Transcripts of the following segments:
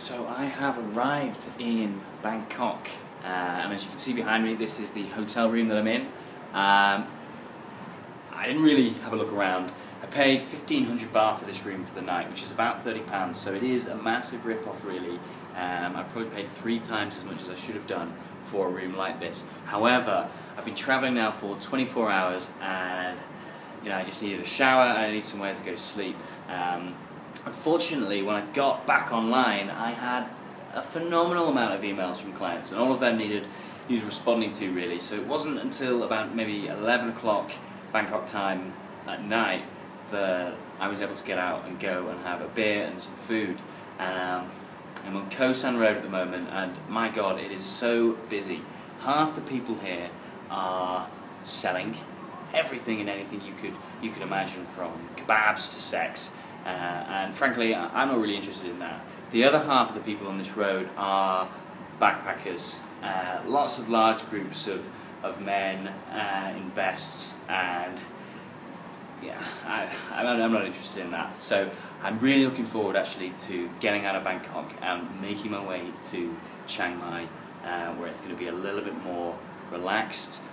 So I have arrived in Bangkok, and as you can see behind me, this is the hotel room that I'm in. I didn't really have a look around. I paid 1,500 baht for this room for the night, which is about £30, so it is a massive rip-off really. I probably paid 3 times as much as I should have done for a room like this. However, I've been travelling now for 24 hours and I just needed a shower and I need somewhere to go to sleep. Unfortunately, when I got back online, I had a phenomenal amount of emails from clients, and all of them needed responding to really. So it wasn't until about maybe 11 o'clock Bangkok time at night that I was able to get out and go and have a beer and some food. I'm on Koh San Road at the moment, and my God, it is so busy. Half the people here are selling everything and anything you could imagine, from kebabs to sex. And frankly, I'm not really interested in that. The other half of the people on this road are backpackers. Lots of large groups of men in vests, and yeah, I'm not interested in that. So I'm really looking forward actually to getting out of Bangkok and making my way to Chiang Mai, where it's going to be a little bit more relaxed,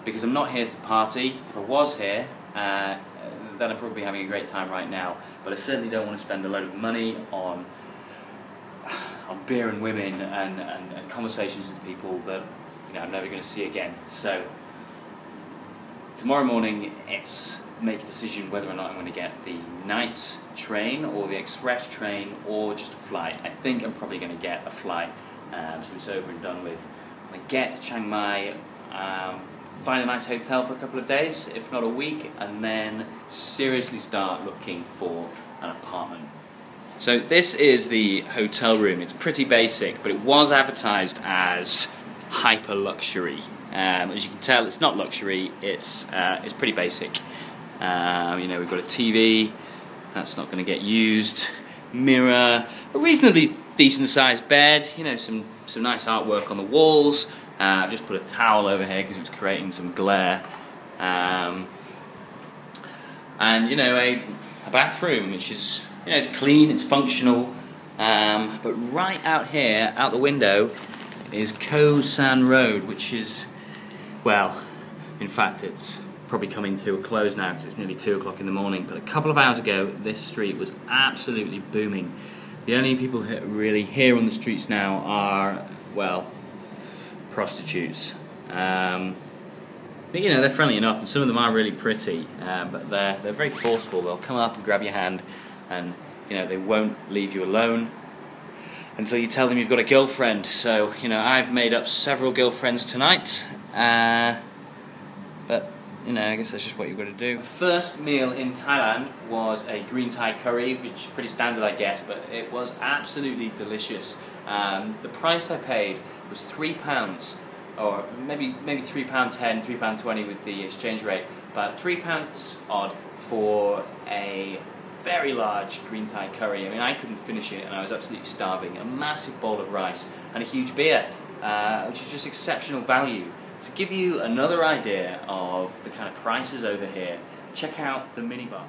because I'm not here to party. If I was here, then I'm probably having a great time right now, but I certainly don't want to spend a load of money on beer and women and conversations with people that I'm never going to see again. So tomorrow morning, it's make a decision whether or not I'm going to get the night train or the express train or just a flight. I think I'm probably going to get a flight, so it's over and done with. When I get to Chiang Mai, find a nice hotel for a couple of days, if not a week, and then seriously start looking for an apartment. So this is the hotel room. It's pretty basic, but it was advertised as hyper luxury. As you can tell, it's not luxury. It's pretty basic. We've got a TV that's not going to get used, mirror, a reasonably decent sized bed. Some nice artwork on the walls. I've just put a towel over here because it was creating some glare, and a bathroom which is it's clean, it's functional, but right out here, out the window, is Koh San Road, which is, well, in fact it's probably coming to a close now because it's nearly 2 o'clock in the morning, but a couple of hours ago this street was absolutely booming. The only people really here on the streets now are, well, prostitutes. But they're friendly enough, and some of them are really pretty, but they're very forceful. They'll come up and grab your hand, and they won't leave you alone until you tell them you've got a girlfriend. So I've made up several girlfriends tonight, but I guess that's just what you've got to do. First meal in Thailand was a green Thai curry, which is pretty standard I guess, but it was absolutely delicious. The price I paid was £3, or maybe £3.10, £3.20 with the exchange rate, but £3 odd for a very large green Thai curry. I couldn't finish it and I was absolutely starving. A massive bowl of rice and a huge beer, which is just exceptional value. To give you another idea of the kind of prices over here, check out the minibar.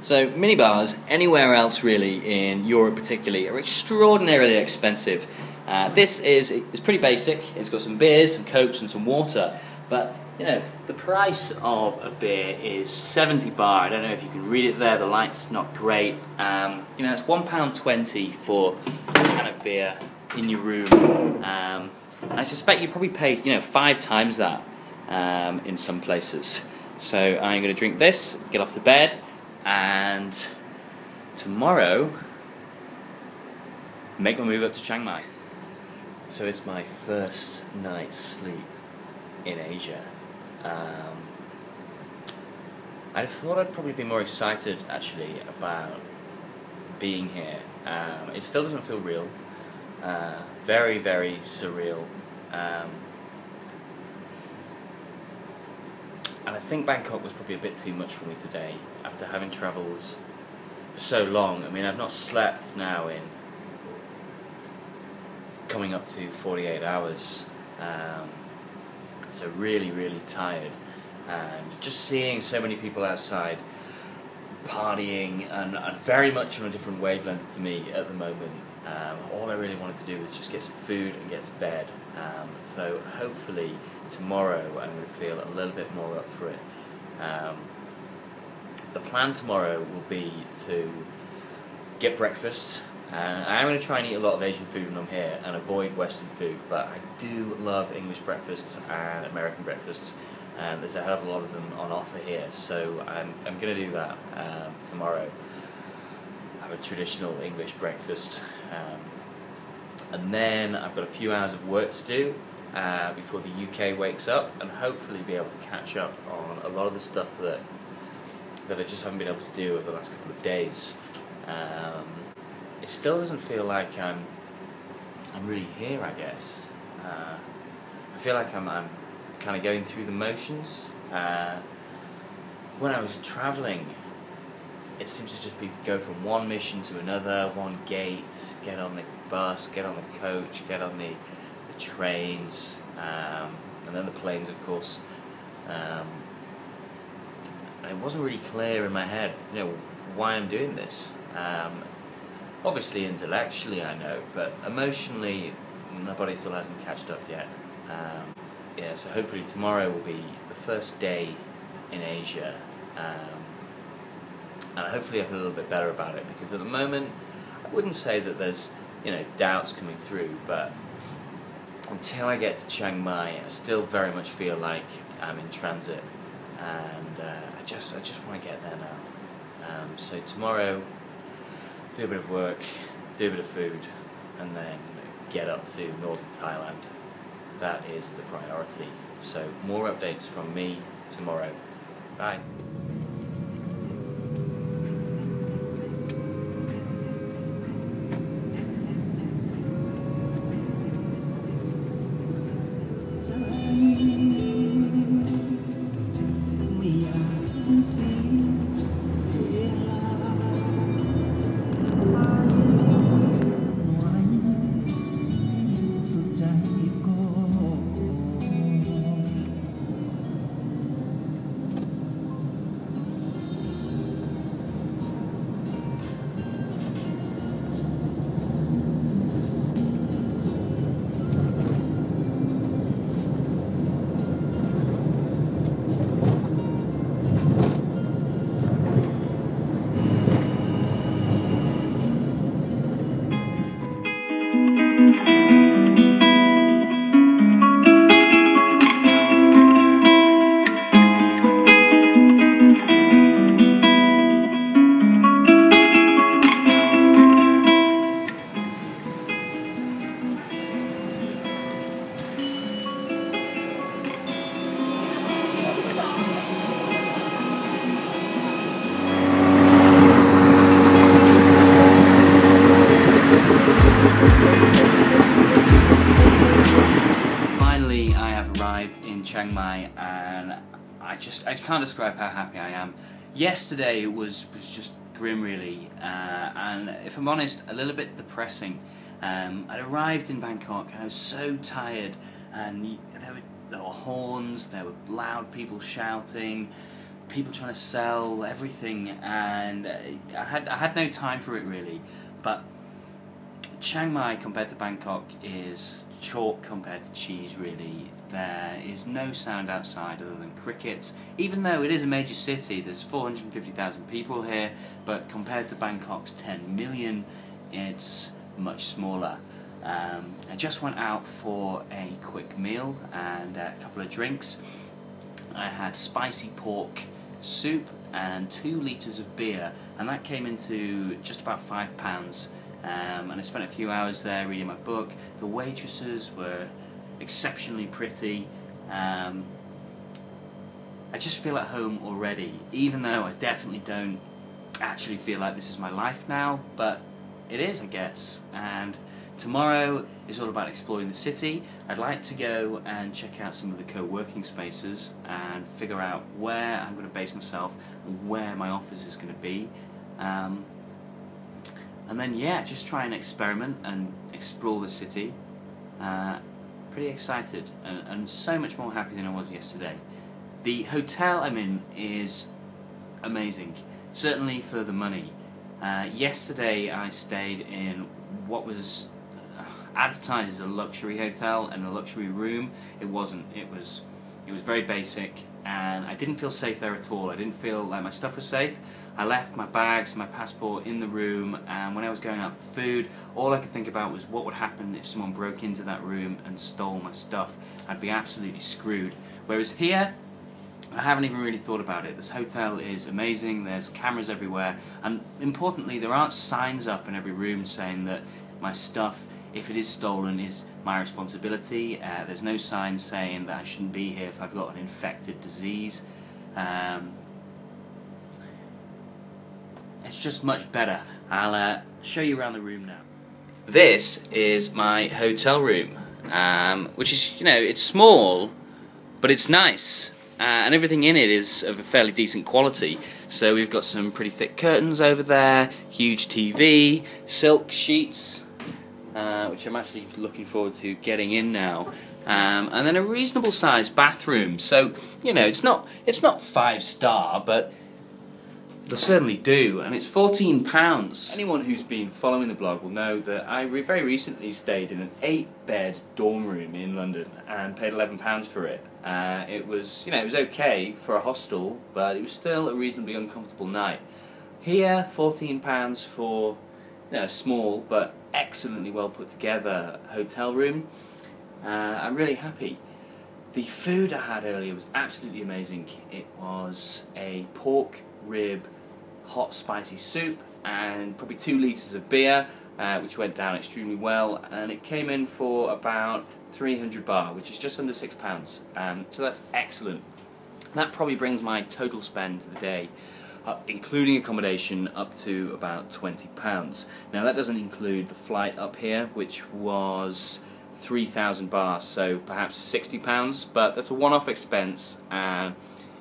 So minibars, anywhere else really in Europe particularly, are extraordinarily expensive. This is pretty basic. It's got some beers, some cokes and some water, but the price of a beer is 70 baht. I don't know if you can read it there, the light's not great. It's £1.20 for a can of beer in your room. And I suspect you probably pay 5 times that in some places. So I'm going to drink this, get off to bed, and tomorrow make my move up to Chiang Mai. So it's my first night's sleep in Asia. I thought I'd probably be more excited actually about being here. It still doesn't feel real. Very, very surreal. And I think Bangkok was probably a bit too much for me today after having travelled for so long. I've not slept now in coming up to 48 hours. So really, really tired. And just seeing so many people outside partying and very much on a different wavelength to me at the moment. All I really wanted to do was just get some food and get to bed. So hopefully tomorrow I'm going to feel a little bit more up for it. The plan tomorrow will be to get breakfast. I'm going to try and eat a lot of Asian food when I'm here and avoid Western food, but I do love English breakfasts and American breakfasts. There's a hell of a lot of them on offer here, so I'm going to do that tomorrow. Have a traditional English breakfast, and then I've got a few hours of work to do before the UK wakes up, and hopefully be able to catch up on a lot of the stuff that I just haven't been able to do over the last couple of days. It still doesn't feel like I'm really here, I guess. I feel like I'm kind of going through the motions. When I was travelling, it seems to just be go from one mission to another, one gate, get on the bus, get on the coach, get on the trains, and then the planes, of course. And it wasn't really clear in my head, why I'm doing this. Obviously intellectually I know, but emotionally my body still hasn't catched up yet. Yeah, so hopefully tomorrow will be the first day in Asia, and hopefully I feel a little bit better about it, because at the moment I wouldn't say that there's doubts coming through, but until I get to Chiang Mai I still very much feel like I'm in transit, and I just want to get there now. So tomorrow, do a bit of work, do a bit of food, and then get up to northern Thailand. That is the priority. So more updates from me tomorrow. Bye. Chiang Mai, and I can't describe how happy I am. Yesterday was just grim, really, and if I'm honest, a little bit depressing. I'd arrived in Bangkok and I was so tired, and there were horns, there were loud people shouting, people trying to sell everything, and I had no time for it really. But Chiang Mai compared to Bangkok is chalk compared to cheese, really. There is no sound outside other than crickets. Even though it is a major city, there's 450,000 people here, but compared to Bangkok's 10 million, it's much smaller. I just went out for a quick meal and a couple of drinks. I had spicy pork soup and 2 litres of beer, and that came into just about £5. And I spent a few hours there reading my book. The waitresses were exceptionally pretty. I just feel at home already, even though I definitely don't actually feel like this is my life now, but it is, I guess. And tomorrow is all about exploring the city. I'd like to go and check out some of the co-working spaces and figure out where I'm going to base myself and where my office is going to be. And then, yeah, just try and experiment and explore the city. Pretty excited and so much more happy than I was yesterday. The hotel I'm in is amazing. certainly for the money. Yesterday I stayed in what was advertised as a luxury hotel and a luxury room. It wasn't. It was very basic, and I didn't feel safe there at all. I didn't feel like my stuff was safe. I left my bags, my passport in the room, and when I was going out for food, all I could think about was what would happen if someone broke into that room and stole my stuff. I'd be absolutely screwed. Whereas here, I haven't even really thought about it. This hotel is amazing, there's cameras everywhere, and importantly, there aren't signs up in every room saying that my stuff, if it is stolen, is my responsibility. There's no sign saying that I shouldn't be here if I've got an infected disease. It's just much better. I'll show you around the room now. This is my hotel room, which is, you know, it's small, but it's nice. And everything in it is of a fairly decent quality. So we've got some pretty thick curtains over there, huge TV, silk sheets, which I'm actually looking forward to getting in now. And then a reasonable sized bathroom. So, you know, it's not 5-star, but they'll certainly do, and it's £14. Anyone who's been following the blog will know that I very recently stayed in an 8-bed dorm room in London and paid £11 for it. It was, you know, it was okay for a hostel, but it was still a reasonably uncomfortable night. Here, £14 for, you know, a small but excellently well put together hotel room. I'm really happy. The food I had earlier was absolutely amazing. It was a pork rib hot spicy soup and probably 2 litres of beer, which went down extremely well, and it came in for about 300 baht, which is just under £6. So that's excellent. That probably brings my total spend to the day, including accommodation, up to about £20. Now that doesn't include the flight up here, which was 3,000 baht, so perhaps £60, but that's a one-off expense, and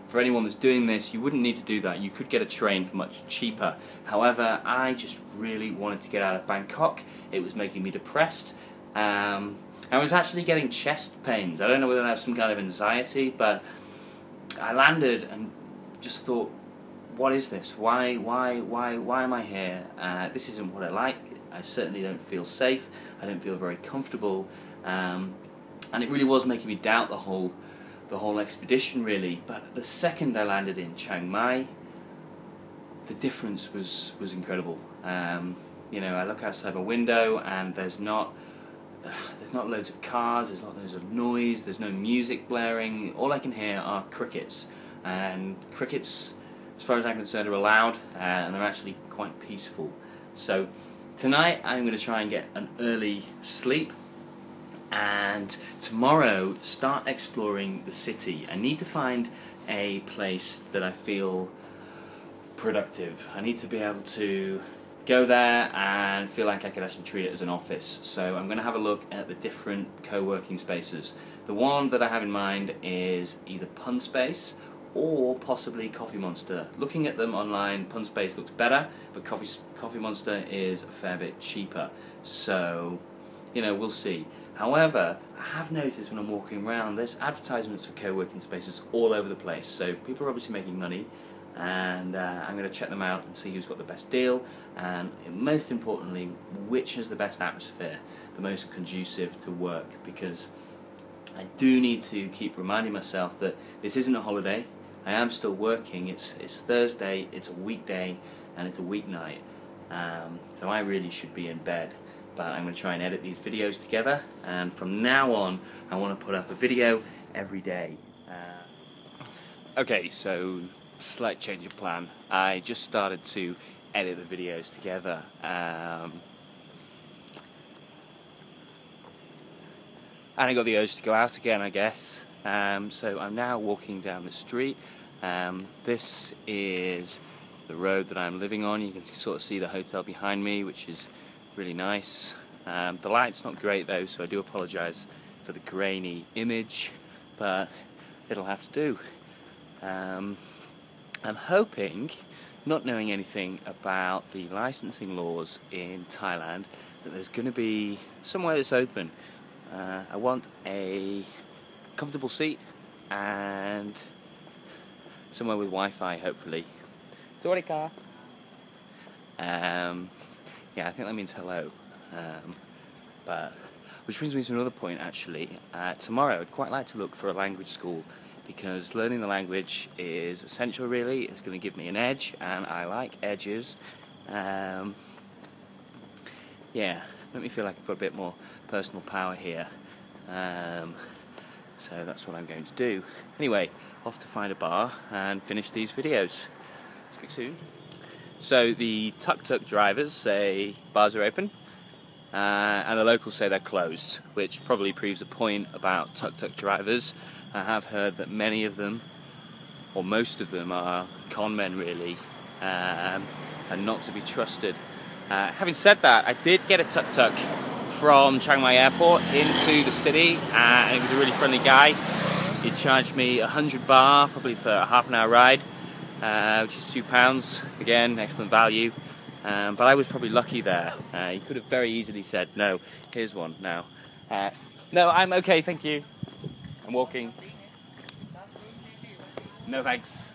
for anyone that's doing this, you wouldn't need to do that. You could get a train for much cheaper. However, I just really wanted to get out of Bangkok. It was making me depressed. I was actually getting chest pains. I don't know whether that's some kind of anxiety, but I landed and just thought, what is this? Why am I here? This isn't what I like. I certainly don't feel safe. I don't feel very comfortable. And it really was making me doubt the whole expedition, really. But the second I landed in Chiang Mai, the difference was incredible. You know, I look outside my window and there's not loads of cars, there's not loads of noise, there's no music blaring. All I can hear are crickets, and crickets, as far as I'm concerned, are allowed, and they're actually quite peaceful. So tonight I'm going to try and get an early sleep, and tomorrow start exploring the city. I need to find a place that I feel productive. I need to be able to go there and feel like I could actually treat it as an office. So I'm going to have a look at the different co-working spaces. The one that I have in mind is either Pun Space or possibly Coffee Monster. Looking at them online, Pun Space looks better, but Coffee Monster is a fair bit cheaper. So, you know, we'll see. However, I have noticed when I'm walking around, there's advertisements for co-working spaces all over the place. So people are obviously making money, and I'm going to check them out and see who's got the best deal, and most importantly, which has the best atmosphere, the most conducive to work, because I do need to keep reminding myself that this isn't a holiday. I am still working. It's Thursday, it's a weekday, and it's a weeknight. So I really should be in bed. But I'm going to try and edit these videos together, and from now on I want to put up a video every day. Okay, so slight change of plan. I just started to edit the videos together. And I got the urge to go out again, I guess. So I'm now walking down the street. This is the road that I'm living on. You can sort of see the hotel behind me, which is really nice. The light's not great though, so I do apologise for the grainy image, but it'll have to do. I'm hoping, not knowing anything about the licensing laws in Thailand, that there's going to be somewhere that's open. I want a comfortable seat and somewhere with Wi-Fi, hopefully. Sawadika. Yeah, I think that means hello. But which brings me to another point actually. Tomorrow I'd quite like to look for a language school, because learning the language is essential really. It's going to give me an edge, and I like edges. Yeah, make me feel like I've got a bit more personal power here. So that's what I'm going to do. Anyway, off to find a bar and finish these videos. Speak soon. So the tuk-tuk drivers say bars are open, and the locals say they're closed, which probably proves a point about tuk-tuk drivers. I have heard that many of them, or most of them, are con men really, and not to be trusted. Having said that, I did get a tuk-tuk from Chiang Mai airport into the city, and it was a really friendly guy. He charged me 100 baht, probably for a half an hour ride, which is £2. Again, excellent value. But I was probably lucky there. He could have very easily said, no, here's one now. No, I'm okay, thank you. I'm walking. No thanks.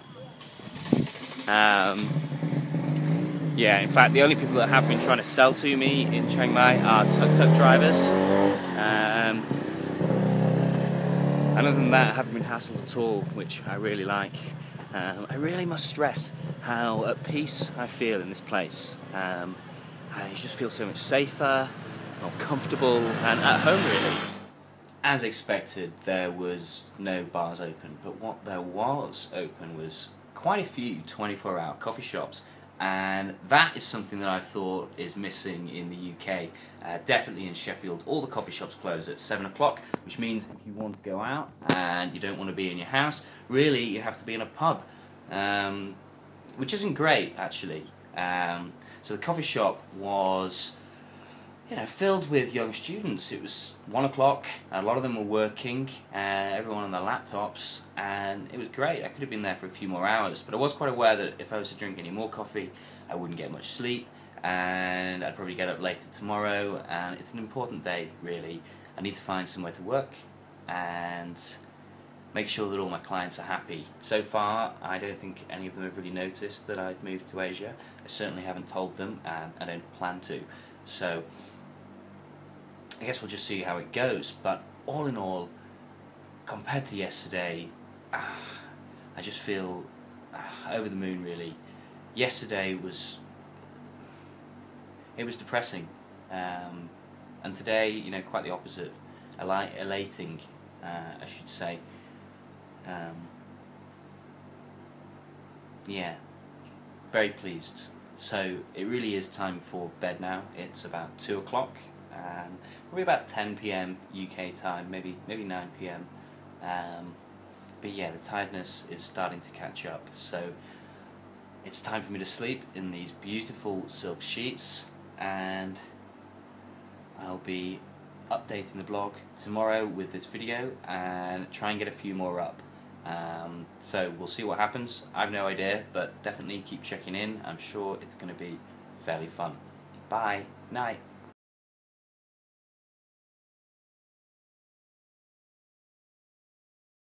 Yeah, in fact, the only people that have been trying to sell to me in Chiang Mai are tuk-tuk drivers. And other than that, I haven't been hassled at all, which I really like. I really must stress how at peace I feel in this place. I just feel so much safer, more comfortable, and at home really. As expected, there was no bars open, but what there was open was quite a few 24-hour coffee shops, and that is something that I thought is missing in the UK. Definitely in Sheffield, all the coffee shops close at 7 o'clock, which means if you want to go out and you don't want to be in your house, really you have to be in a pub, which isn't great actually. So the coffee shop was, you know, filled with young students. It was 1 o'clock, a lot of them were working, everyone on their laptops, and it was great. I could have been there for a few more hours, but I was quite aware that if I was to drink any more coffee, I wouldn't get much sleep, and I'd probably get up later tomorrow, and it's an important day, really. I need to find somewhere to work, and make sure that all my clients are happy. So far, I don't think any of them have really noticed that I've moved to Asia. I certainly haven't told them, and I don't plan to. So I guess we'll just see how it goes, but all in all, compared to yesterday, I just feel over the moon really. Yesterday was depressing, and today, you know, quite the opposite, elating, I should say. Yeah, very pleased. So it really is time for bed now. It's about 2 o'clock. Probably about 10 PM UK time, maybe 9 PM. But yeah, the tiredness is starting to catch up, so it's time for me to sleep in these beautiful silk sheets, and I'll be updating the blog tomorrow with this video and try and get a few more up. So we'll see what happens. I have no idea, but definitely keep checking in. I'm sure it's going to be fairly fun. Bye. Night.